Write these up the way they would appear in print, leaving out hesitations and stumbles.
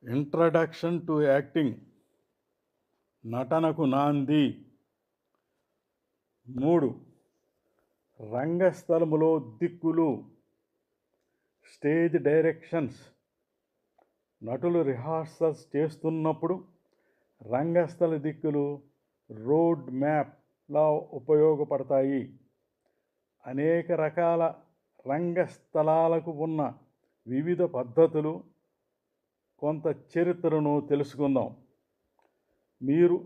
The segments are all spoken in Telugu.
ఇంట్రడక్షన్ టు యాక్టింగ్ నటనకు నాంది. 3. రంగస్థలములో దిక్కులు స్టేజ్ డైరెక్షన్స్. నటులు రిహార్సల్స్ చేస్తున్నప్పుడు రంగస్థల దిక్కులు రోడ్ మ్యాప్లా ఉపయోగపడతాయి. అనేక రకాల రంగస్థలాలకు ఉన్న వివిధ పద్ధతులు, కొంత చరిత్రను తెలుసుకుందాం. మీరు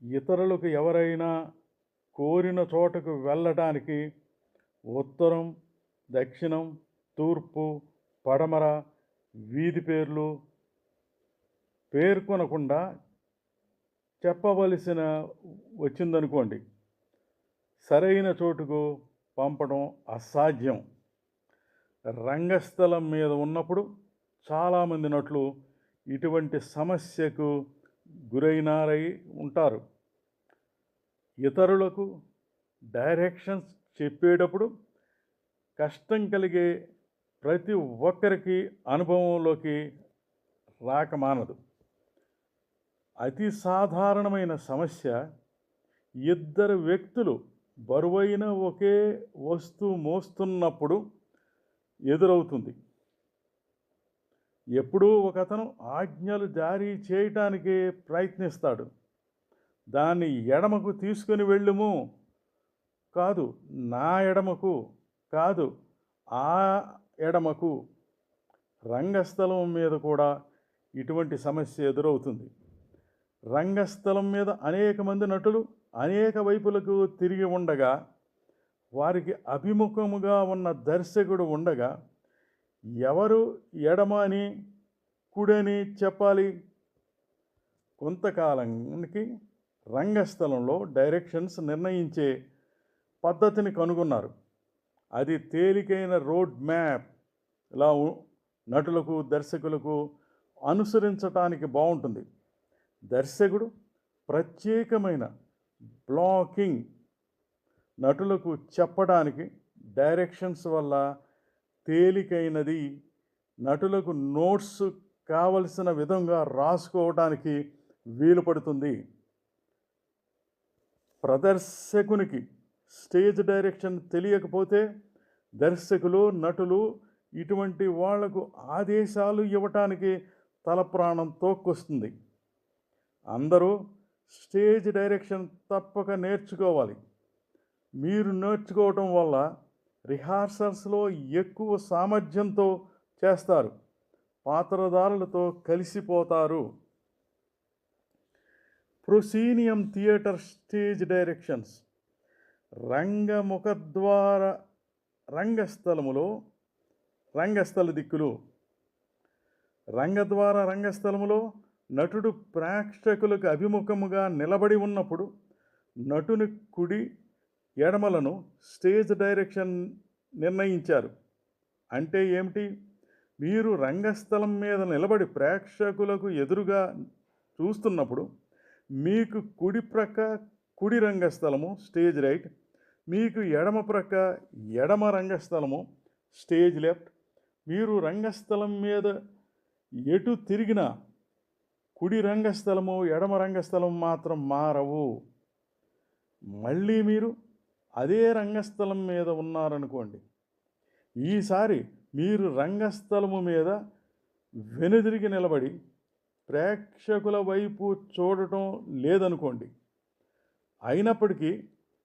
ఇతరులకు ఎవరైనా కోరిన చోటకు వెళ్ళడానికి ఉత్తరం, దక్షిణం, తూర్పు, పడమర వీధి పేర్లు పేర్కొనకుండా చెప్పవలసిన వచ్చిందనుకోండి, సరైన చోటుకు పంపడం అసాధ్యం. రంగస్థలం మీద ఉన్నప్పుడు చాలామంది నటులు ఇటువంటి సమస్యకు గురైనారై ఉంటారు. ఇతరులకు డైరెక్షన్స్ చెప్పేటప్పుడు కష్టం కలిగే ప్రతి ఒక్కరికి అనుభవంలోకి రాకమానదు. అతి సాధారణమైన సమస్య ఇద్దరు వ్యక్తులు బరువైన ఒకే వస్తువు మోస్తున్నప్పుడు ఎదురవుతుంది. ఎప్పుడూ ఒకతను ఆజ్ఞలు జారీ చేయటానికి ప్రయత్నిస్తాడు. దాన్ని ఎడమకు తీసుకొని వెళ్ళుము కాదు, నా ఎడమకు కాదు, ఆ ఎడమకు. రంగస్థలం మీద కూడా ఇటువంటి సమస్య ఎదురవుతుంది. రంగస్థలం మీద అనేక మంది నటులు అనేక వైపులకు తిరిగి ఉండగా, వారికి అభిముఖముగా ఉన్న దర్శకుడు ఉండగా, ఎవరు ఎడమ అని కుడని చెప్పాలి? కొంతకాలానికి రంగస్థలంలో డైరెక్షన్స్ నిర్ణయించే పద్ధతిని కనుగొన్నారు. అది తేలికైన రోడ్ మ్యాప్ ఇలా నటులకు, దర్శకులకు అనుసరించటానికి బాగుంటుంది. దర్శకుడు ప్రత్యేకమైన బ్లాకింగ్ నటులకు చెప్పడానికి డైరెక్షన్స్ వల్ల తేలికైనది. నటులకు నోట్స్ కావలసిన విధంగా రాసుకోవడానికి వీలు పడుతుంది. ప్రదర్శకునికి స్టేజ్ డైరెక్షన్ తెలియకపోతే దర్శకులు, నటులు ఇటువంటి వాళ్లకు ఆదేశాలు ఇవ్వటానికి తల ప్రాణం తోక్కొస్తుంది. అందరూ స్టేజ్ డైరెక్షన్ తప్పక నేర్చుకోవాలి. మీరు నేర్చుకోవటం వల్ల రిహార్సల్స్లో ఎక్కువ సామర్థ్యంతో చేస్తారు, పాత్రధారులతో కలిసిపోతారు. ప్రొసీనియం థియేటర్ స్టేజ్ డైరెక్షన్స్. రంగముఖద్వార రంగస్థల దిక్కులు. రంగద్వార రంగస్థలములో నటుడు ప్రేక్షకులకు అభిముఖముగా నిలబడి ఉన్నప్పుడు నటుని కుడి ఎడమలను స్టేజ్ డైరెక్షన్ నిర్ణయించారు. అంటే ఏమిటి? మీరు రంగస్థలం మీద నిలబడి ప్రేక్షకులకు ఎదురుగా చూస్తున్నప్పుడు మీకు కుడి ప్రక్క కుడి రంగస్థలము స్టేజ్ రైట్, మీకు ఎడమ ప్రక్క ఎడమ రంగస్థలము స్టేజ్ లెఫ్ట్. మీరు రంగస్థలం మీద ఎటు తిరిగినా కుడి రంగస్థలము ఎడమ రంగస్థలం మాత్రం మారవు. మళ్ళీ మీరు అదే రంగస్థలం మీద ఉన్నారనుకోండి, ఈసారి మీరు రంగస్థలము మీద వెనుదిరిగి నిలబడి ప్రేక్షకుల వైపు చూడటం లేదనుకోండి, అయినప్పటికీ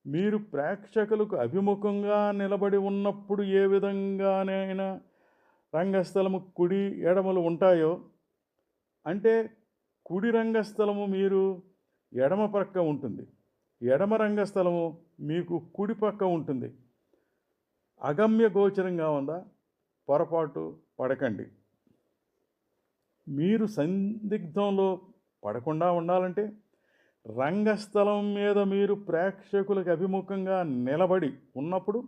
మీరు ప్రేక్షకులకు అభిముఖంగా నిలబడి ఉన్నప్పుడు ఏ విధంగానైనా రంగస్థలము కుడి ఎడమలు ఉంటాయో, అంటే కుడి రంగస్థలము మీరు ఎడమ ప్రక్క ఉంటుంది, ఎడమ రంగస్థలము మీకు కుడి పక్క ఉంటుంది. అగమ్య గోచరంగా ఉందా? పొరపాటు పడకండి. మీరు సందిగ్ధంలో పడకుండా ఉండాలంటే రంగస్థలం మీద మీరు ప్రేక్షకులకు అభిముఖంగా నిలబడి ఉన్నప్పుడు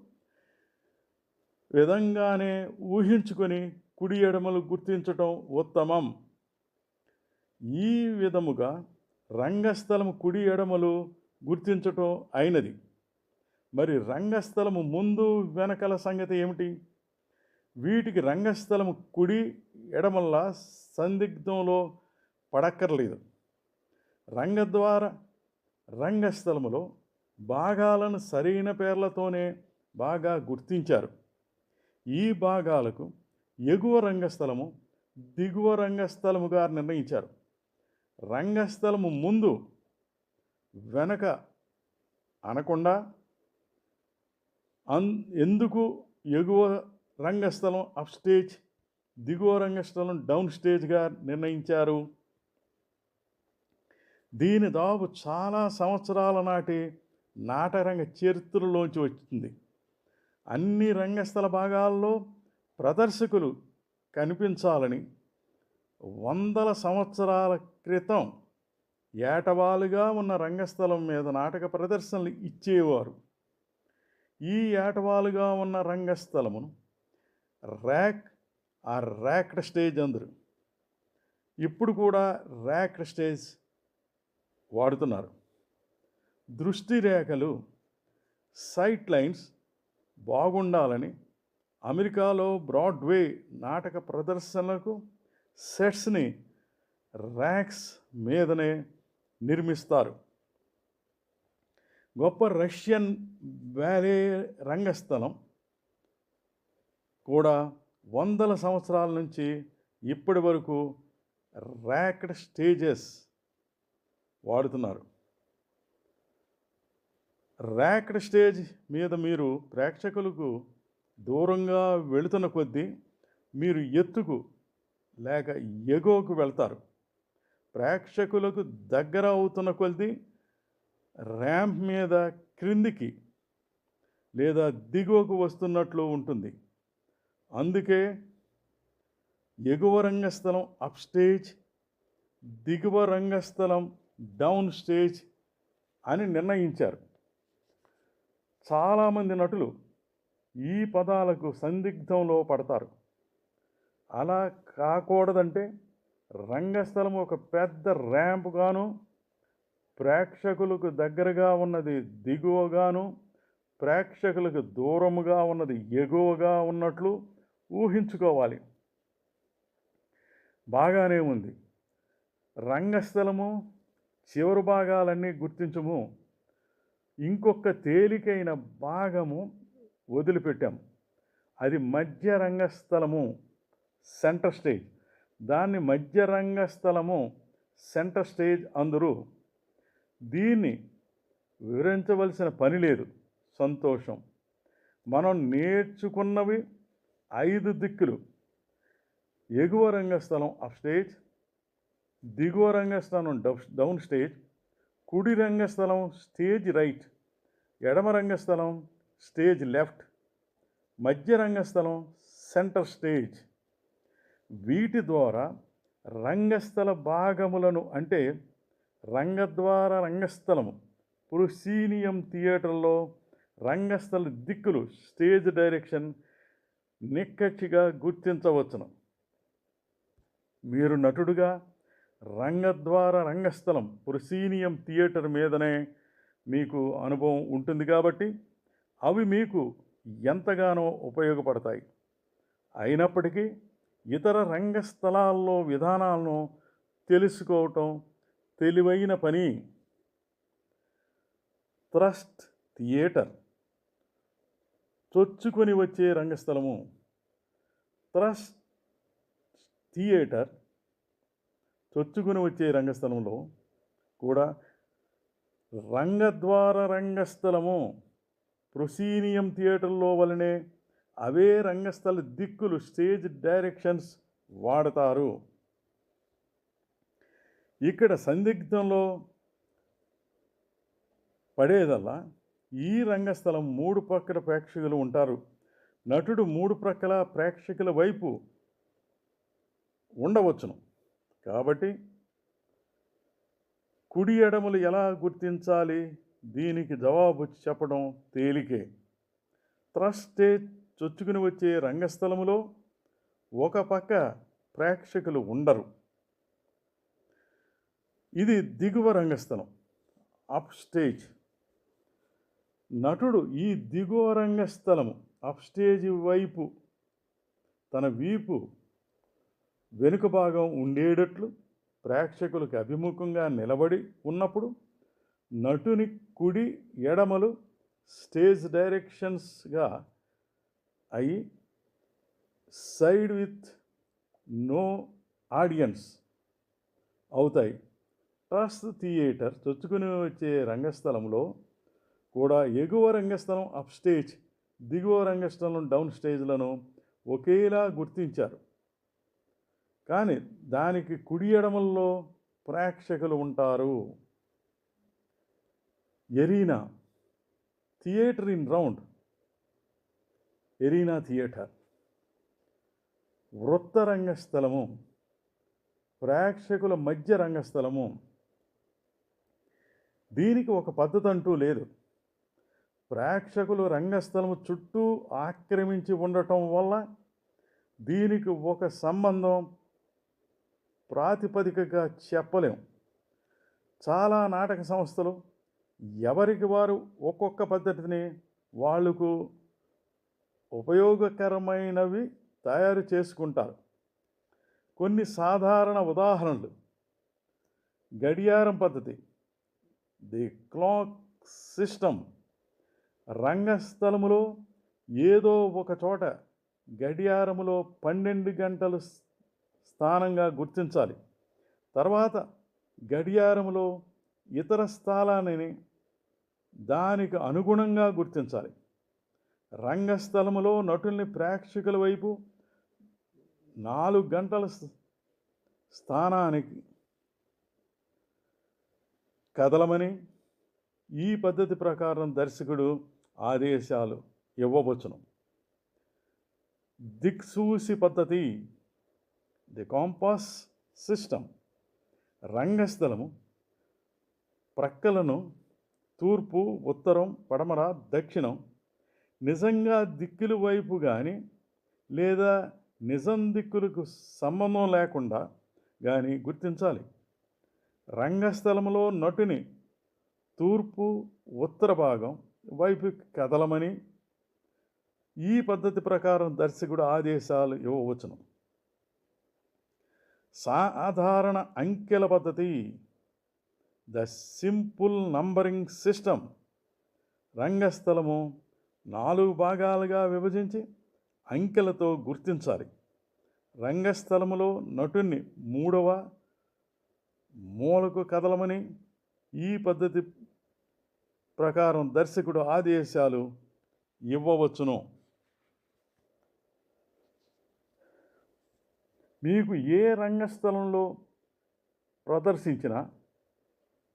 విధంగానే ఊహించుకొని కుడి ఎడమలు గుర్తించటం ఉత్తమం. ఈ విధముగా రంగస్థలము కుడి ఎడమలు గుర్తించటం అయినది. మరి రంగస్థలము ముందు వెనకల సంగతి ఏమిటి? వీటికి రంగస్థలము కుడి ఎడమల్లా సందిగ్ధంలో పడక్కర్లేదు. రంగద్వార రంగస్థలములో భాగాలను సరైన పేర్లతోనే బాగా గుర్తించారు. ఈ భాగాలకు ఎగువ రంగస్థలము, దిగువ రంగస్థలముగా నిర్ణయించారు. రంగస్థలము ముందు వెనక అనకుండా ఎందుకు ఎగువ రంగస్థలం అప్ స్టేజ్, దిగువ రంగస్థలం డౌన్ స్టేజ్గా నిర్ణయించారు? దీని దాపు చాలా సంవత్సరాల నాటి నాటరంగ చరిత్రలోంచి వచ్చింది. అన్ని రంగస్థల భాగాల్లో ప్రదర్శకులు కనిపించాలని వందల సంవత్సరాల క్రితం ఏటవాలుగా ఉన్న రంగస్థలం మీద నాటక ప్రదర్శనలు ఇచ్చేవారు. ఈ ఏటవాలుగా ఉన్న రంగస్థలమును ర్యాక్డ్ స్టేజ్ అందరు. ఇప్పుడు కూడా ర్యాక్డ్ స్టేజ్ వాడుతున్నారు. దృష్టి రేఖలు, సైట్ లైన్స్ బాగుండాలని అమెరికాలో బ్రాడ్వే నాటక ప్రదర్శనలకు సెట్స్ని ర్యాక్స్ మీదనే నిర్మిస్తారు. గొప్ప రష్యన్ బ్యాలే రంగస్థలం కూడా వందల సంవత్సరాల నుంచి ఇప్పటి వరకు ర్యాక్డ్ స్టేజెస్ వాడుతున్నారు. ర్యాక్డ్ స్టేజ్ మీద మీరు ప్రేక్షకులకు దూరంగా వెళుతున్న కొద్దీ మీరు ఎత్తుకు లేక ఎగువకు వెళ్తారు. ప్రేక్షకులకు దగ్గర అవుతున్న కొద్దీ ర్యాంప్ మీద క్రిందికి లేదా దిగువకు వస్తున్నట్లు ఉంటుంది. అందుకే ఎగువ రంగస్థలం అప్ స్టేజ్, దిగువ రంగస్థలం డౌన్ స్టేజ్ అని నిర్ణయించారు. చాలామంది నటులు ఈ పదాలకు సందిగ్ధంలో పడతారు. అలా కాకూడదంటే రంగస్థలం ఒక పెద్ద ర్యాంపుగాను, ప్రేక్షకులకు దగ్గరగా ఉన్నది దిగువగాను, ప్రేక్షకులకు దూరముగా ఉన్నది ఎగువగా ఉన్నట్లు ఊహించుకోవాలి. బాగానే ఉంది. రంగస్థలము చివరి భాగాలన్నీ గుర్తించము. ఇంకొక తేలికైన భాగము వదిలిపెట్టాం. అది మధ్య రంగస్థలము, సెంటర్ స్టేజ్. దాన్ని మధ్య రంగస్థలము, సెంటర్ స్టేజ్ అందరూ. దీన్ని వివరించవలసిన పని లేదు. సంతోషం. మనం నేర్చుకున్నవి 5 దిక్కులు. ఎగువ రంగస్థలం అప్ స్టేజ్, దిగువ రంగస్థలం డౌన్ స్టేజ్, కుడి రంగస్థలం స్టేజ్ రైట్, ఎడమ రంగస్థలం స్టేజ్ లెఫ్ట్, మధ్య రంగస్థలం సెంటర్ స్టేజ్. వీటి ద్వారా రంగస్థల భాగములను అంటే రంగద్వార రంగస్థలము, ప్రొసీనియం థియేటర్లో రంగస్థల దిక్కులు, స్టేజ్ డైరెక్షన్ నిక్కచ్చిగా గుర్తించవచ్చును. మీరు నటుడుగా రంగద్వార రంగస్థలం, ప్రొసీనియం థియేటర్ మీదనే మీకు అనుభవం ఉంటుంది కాబట్టి అవి మీకు ఎంతగానో ఉపయోగపడతాయి. అయినప్పటికీ ఇతర రంగస్థలాల్లో విధానాలను తెలుసుకోవటం తెలివైన పని. థ్రస్ట్ థియేటర్, చొచ్చుకొని వచ్చే రంగస్థలము. థ్రస్ట్ థియేటర్, చొచ్చుకొని వచ్చే రంగస్థలంలో కూడా రంగద్వార రంగస్థలము, ప్రొసీనియం థియేటర్లో వలనే అవే రంగస్థల దిక్కులు, స్టేజ్ డైరెక్షన్స్ వాడతారు. ఇక్కడ సందిగ్ధంలో పడేదల్లా ఈ రంగస్థలం 3 ప్రక్కల ప్రేక్షకులు ఉంటారు. నటుడు 3 ప్రక్కల ప్రేక్షకుల వైపు ఉండవచ్చును. కాబట్టి కుడి ఎడమలు ఎలా గుర్తించాలి? దీనికి జవాబు చెప్పడం తేలికే. థ్రస్ట్ స్టేజ్, చొచ్చుకుని వచ్చే రంగస్థలములో ఒక పక్క ప్రేక్షకులు ఉండరు. ఇది దిగువ రంగస్థలం అప్ స్టేజ్. నటుడు ఈ దిగువ రంగస్థలము అప్ స్టేజ్ వైపు తన వీపు వెనుక భాగం ఉండేటట్లు ప్రేక్షకులకు అభిముఖంగా నిలబడి ఉన్నప్పుడు నటుని కుడి ఎడమలు స్టేజ్ డైరెక్షన్స్గా అయి సైడ్ విత్ నో ఆడియన్స్ అవుతాయి. ట్రస్ట్ థియేటర్ చొచ్చుకుని వచ్చే రంగస్థలంలో కూడా ఎగువ రంగస్థలం అప్ స్టేజ్, దిగువ రంగస్థలం డౌన్ స్టేజ్లను ఒకేలా గుర్తించారు. కానీ దానికి కుడి ఎడమల్లో ప్రేక్షకులు ఉంటారు. Arena theatre in round, arena theatre. వృత్త రంగస్థలము, ప్రేక్షకుల మధ్య రంగస్థలము. దీనికి ఒక పద్ధతి అంటూ లేదు. ప్రేక్షకులు రంగస్థలము చుట్టూ ఆక్రమించి ఉండటం వల్ల దీనికి ఒక సంబంధం ప్రాతిపదికగా చెప్పలేం. చాలా నాటక సంస్థలు ఎవరికి వారు ఒక్కొక్క పద్ధతిని వాళ్లకు ఉపయోగకరమైనవి తయారు చేసుకుంటారు. కొన్ని సాధారణ ఉదాహరణలు: గడియారం పద్ధతి, ది క్లాక్ సిస్టమ్. రంగస్థలములో ఏదో ఒక చోట గడియారములో 12 గంటలు స్థానంగా గుర్తించాలి. తర్వాత గడియారములో ఇతర స్థలాన్ని దానికి అనుగుణంగా గుర్తించాలి. రంగస్థలములో నటుల్ని ప్రేక్షకుల వైపు 4 గంటల స్థానానికి కదలమని ఈ పద్ధతి ప్రకారం దర్శకుడు ఆదేశాలు ఇవ్వవచ్చును. దిక్సూచి పద్ధతి, ది కాంపాస్ సిస్టమ్. రంగస్థలము ప్రక్కలను తూర్పు, ఉత్తరం, పడమర, దక్షిణం నిజంగా దిక్కుల వైపు కానీ లేదా నిజం దిక్కులకు సంబంధం లేకుండా కానీ గుర్తించాలి. రంగస్థలంలో నటుని తూర్పు, ఉత్తర భాగం వైపు కదలమని ఈ పద్ధతి ప్రకారం దర్శకుడు ఆదేశాలు ఇవ్వవచ్చును. సాధారణ అంకెల పద్ధతి, ద సింపుల్ నంబరింగ్ సిస్టమ్. రంగస్థలము 4 భాగాలుగా విభజించి అంకెలతో గుర్తించాలి. రంగస్థలములో నటుని 3వ మూలకు కదలమని ఈ పద్ధతి ప్రకారం దర్శకుడు ఆదేశాలు ఇవ్వవచ్చును. మీకు ఏ రంగస్థలంలో ప్రదర్శించినా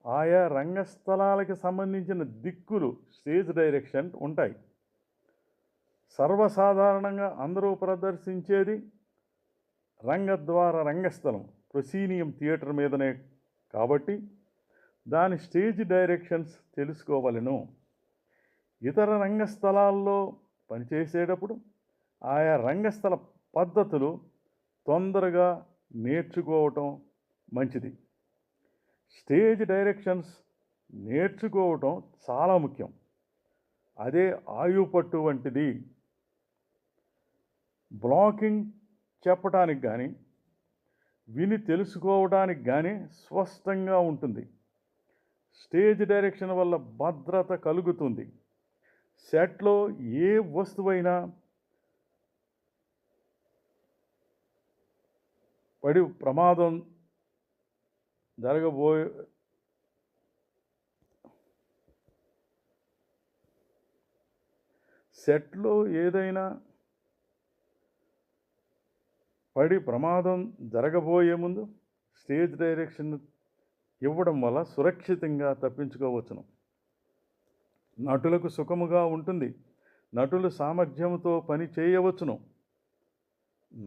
ఆయా రంగస్థలాలకు సంబంధించిన దిక్కులు, స్టేజ్ డైరెక్షన్ ఉంటాయి. సర్వసాధారణంగా అందరూ ప్రదర్శించేది రంగద్వార రంగస్థలం, ప్రొసీనియం థియేటర్ మీదనే కాబట్టి దాని స్టేజ్ డైరెక్షన్స్ తెలుసుకోవలెను. ఇతర రంగస్థలాల్లో పనిచేసేటప్పుడు ఆయా రంగస్థల పద్ధతులు తొందరగా నేర్చుకోవటం మంచిది. స్టేజ్ డైరెక్షన్స్ నేర్చుకోవటం చాలా ముఖ్యం. అదే ఆయుపట్టు వంటిది. బ్లాకింగ్ చెప్పటానికి కానీ విని తెలుసుకోవడానికి కానీ స్పష్టంగా ఉంటుంది. స్టేజ్ డైరెక్షన్ వల్ల భద్రత కలుగుతుంది. సెట్లో ఏ వస్తువైనా పడి ప్రమాదం జరగబోయే సెట్లో ఏదైనా పడి ప్రమాదం జరగబోయే ముందు స్టేజ్ డైరెక్షన్ ఇవ్వడం వల్ల సురక్షితంగా తప్పించుకోవచ్చును. నటులకు సుఖముగా ఉంటుంది. నటులు సామర్థ్యంతో పని చేయవచ్చును.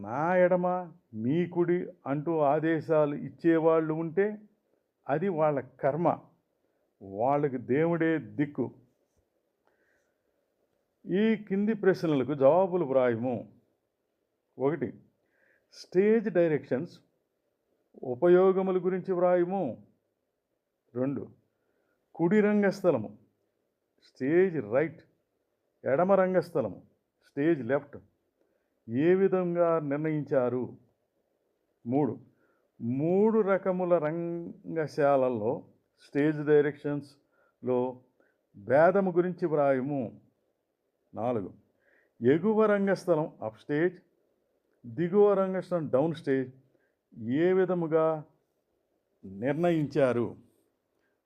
నా ఎడమ మీ కుడి అంటూ ఆదేశాలు ఇచ్చేవాళ్ళు ఉంటే అది వాళ్ళ కర్మ, వాళ్ళకి దేవుడే దిక్కు. ఈ కింది ప్రశ్నలకు జవాబులు వ్రాయము. 1. స్టేజ్ డైరెక్షన్స్ ఉపయోగముల గురించి వ్రాయము. 2. కుడి రంగస్థలము, స్టేజ్ రైట్, ఎడమ రంగస్థలము, స్టేజ్ లెఫ్ట్ ఏ విధంగా నిర్ణయించారు. 3. 3 రకముల రంగశాలల్లో స్టేజ్ డైరెక్షన్స్లో భేదము గురించి వ్రాయము. 4 ఎగువ రంగస్థలం అప్ స్టేజ్, దిగువ రంగస్థలం డౌన్ స్టేజ్ ఏ విధముగా నిర్ణయించారు?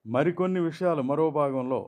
మరికొన్ని విషయాలు మరో భాగంలో